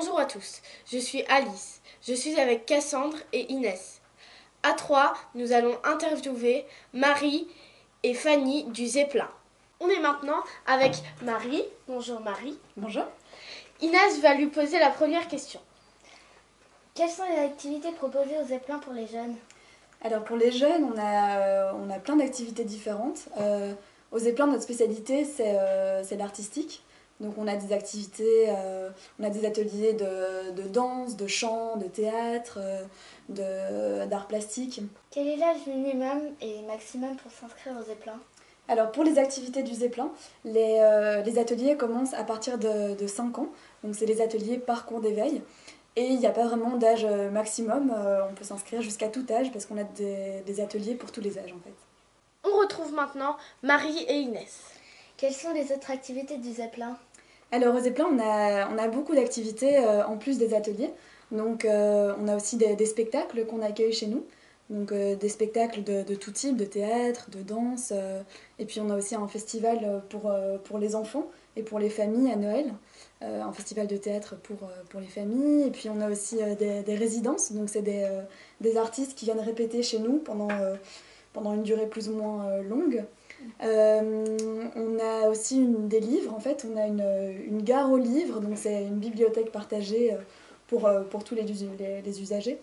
Bonjour à tous, je suis Alice. Je suis avec Cassandre et Inès. À trois, nous allons interviewer Marie et Fanny du Zeppelin. On est maintenant avec Marie. Bonjour Marie. Bonjour. Inès va lui poser la première question. Quelles sont les activités proposées au Zeppelin pour les jeunes? Alors pour les jeunes, on a plein d'activités différentes. Au Zeppelin, notre spécialité, c'est l'artistique. Donc on a des activités, on a des ateliers de danse, de chant, de théâtre, d'art plastique. Quel est l'âge minimum et maximum pour s'inscrire au Zeppelin? Alors pour les activités du Zeppelin, les ateliers commencent à partir de 5 ans. Donc c'est les ateliers parcours d'éveil. Et il n'y a pas vraiment d'âge maximum, on peut s'inscrire jusqu'à tout âge parce qu'on a des ateliers pour tous les âges en fait. On retrouve maintenant Marie et Inès. Quelles sont les autres activités du Zeppelin? Alors au Zeppelin, on a beaucoup d'activités en plus des ateliers. Donc on a aussi des spectacles qu'on accueille chez nous. Donc des spectacles de tout type, de théâtre, de danse. Et puis on a aussi un festival pour les enfants et pour les familles à Noël. Un festival de théâtre pour les familles. Et puis on a aussi des résidences. Donc c'est des artistes qui viennent répéter chez nous pendant une durée plus ou moins longue. On a aussi des livres, en fait, on a une gare aux livres, donc c'est une bibliothèque partagée pour tous les usagers.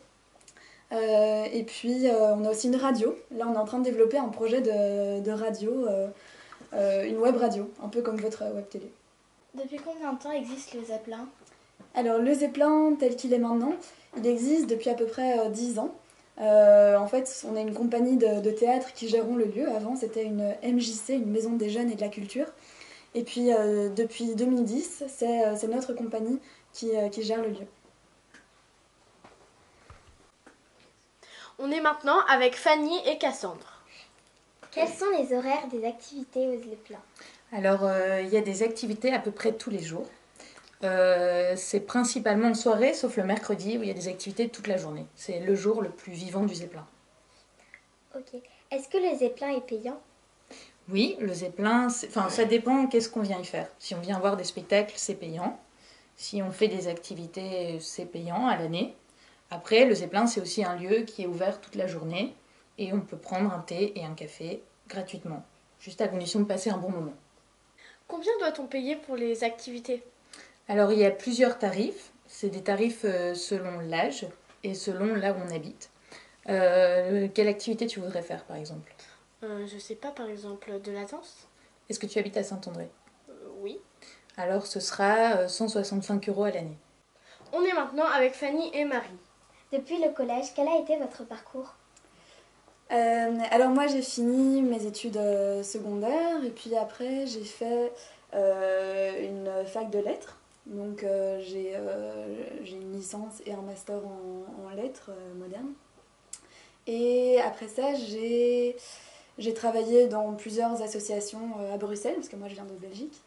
Et puis on a aussi une radio, là on est en train de développer un projet de radio, une web radio, un peu comme votre web télé. Depuis combien de temps existe le Zeppelin? Alors le Zeppelin tel qu'il est maintenant, il existe depuis à peu près 10 ans. En fait, on a une compagnie de théâtre qui gérons le lieu. Avant, c'était une MJC, une maison des jeunes et de la culture. Et puis, depuis 2010, c'est notre compagnie qui gère le lieu. On est maintenant avec Fanny et Cassandre. Quels sont les horaires des activités au Zeppelin? Alors, il y a des activités à peu près tous les jours. C'est principalement en soirée, sauf le mercredi où il y a des activités toute la journée. C'est le jour le plus vivant du Zeppelin. Ok. Est-ce que le Zeppelin est payant? Oui, le Zeppelin, ça dépend qu'est-ce qu'on vient y faire. Si on vient voir des spectacles, c'est payant. Si on fait des activités, c'est payant à l'année. Après, le Zeppelin, c'est aussi un lieu qui est ouvert toute la journée et on peut prendre un thé et un café gratuitement, juste à condition de passer un bon moment. Combien doit-on payer pour les activités? Alors, il y a plusieurs tarifs. C'est des tarifs selon l'âge et selon là où on habite. Quelle activité tu voudrais faire, par exemple? Je sais pas, par exemple, de la danse? Est-ce que tu habites à Saint-André? Oui. Alors, ce sera 165 € à l'année. On est maintenant avec Fanny et Marie. Depuis le collège, quel a été votre parcours? Alors moi, j'ai fini mes études secondaires et puis après, j'ai fait une fac de lettres. Donc j'ai une licence et un master en lettres modernes. Et après ça, j'ai travaillé dans plusieurs associations à Bruxelles, parce que moi je viens de Belgique,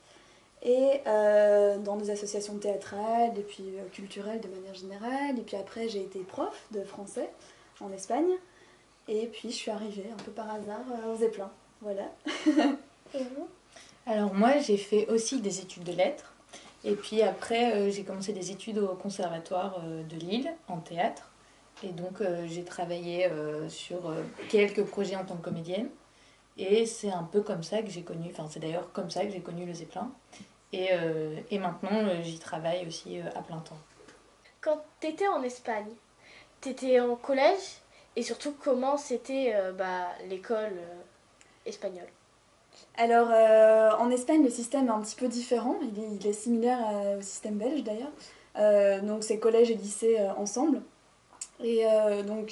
et dans des associations théâtrales et puis culturelles de manière générale. Et puis après, j'ai été prof de français en Espagne. Et puis je suis arrivée un peu par hasard au Zeppelin. Voilà. Et vous? Alors moi, j'ai fait aussi des études de lettres. Et puis après, j'ai commencé des études au conservatoire de Lille, en théâtre. Et donc, j'ai travaillé sur quelques projets en tant que comédienne. Et c'est un peu comme ça que j'ai connu, enfin c'est d'ailleurs comme ça que j'ai connu le Zeppelin. Et maintenant, j'y travaille aussi à plein temps. Quand t'étais en Espagne, t'étais en collège et surtout comment c'était l'école espagnole? Alors en Espagne, le système est un petit peu différent. Il est similaire au système belge d'ailleurs. Donc c'est collège et lycée ensemble. Et donc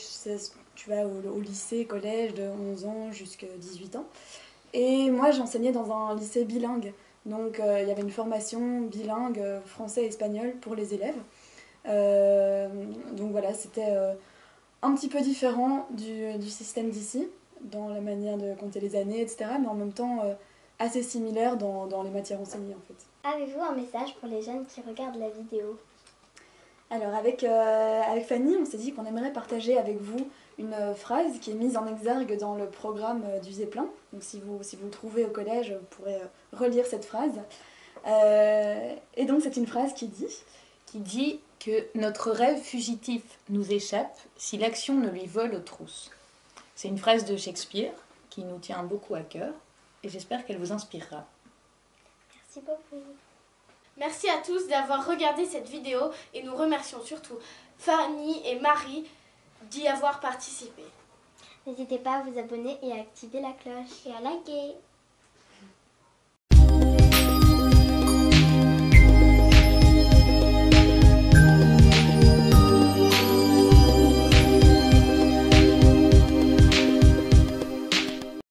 tu vas au lycée, collège de 11 ans jusqu'à 18 ans. Et moi j'enseignais dans un lycée bilingue. Donc il y avait une formation bilingue français-espagnol pour les élèves. Donc voilà, c'était un petit peu différent du système d'ici, dans la manière de compter les années, etc. Mais en même temps assez similaire dans les matières enseignées en fait. Avez-vous un message pour les jeunes qui regardent la vidéo? Alors avec Fanny, on s'est dit qu'on aimerait partager avec vous une phrase qui est mise en exergue dans le programme du Zeppelin. Donc si vous le trouvez au collège, vous pourrez relire cette phrase. Et donc c'est une phrase qui dit Qui dit que notre rêve fugitif nous échappe si l'action ne lui vole aux trousses. C'est une phrase de Shakespeare qui nous tient beaucoup à cœur et j'espère qu'elle vous inspirera. Merci beaucoup. Merci à tous d'avoir regardé cette vidéo et nous remercions surtout Fanny et Marie d'y avoir participé. N'hésitez pas à vous abonner et à activer la cloche. Et à liker.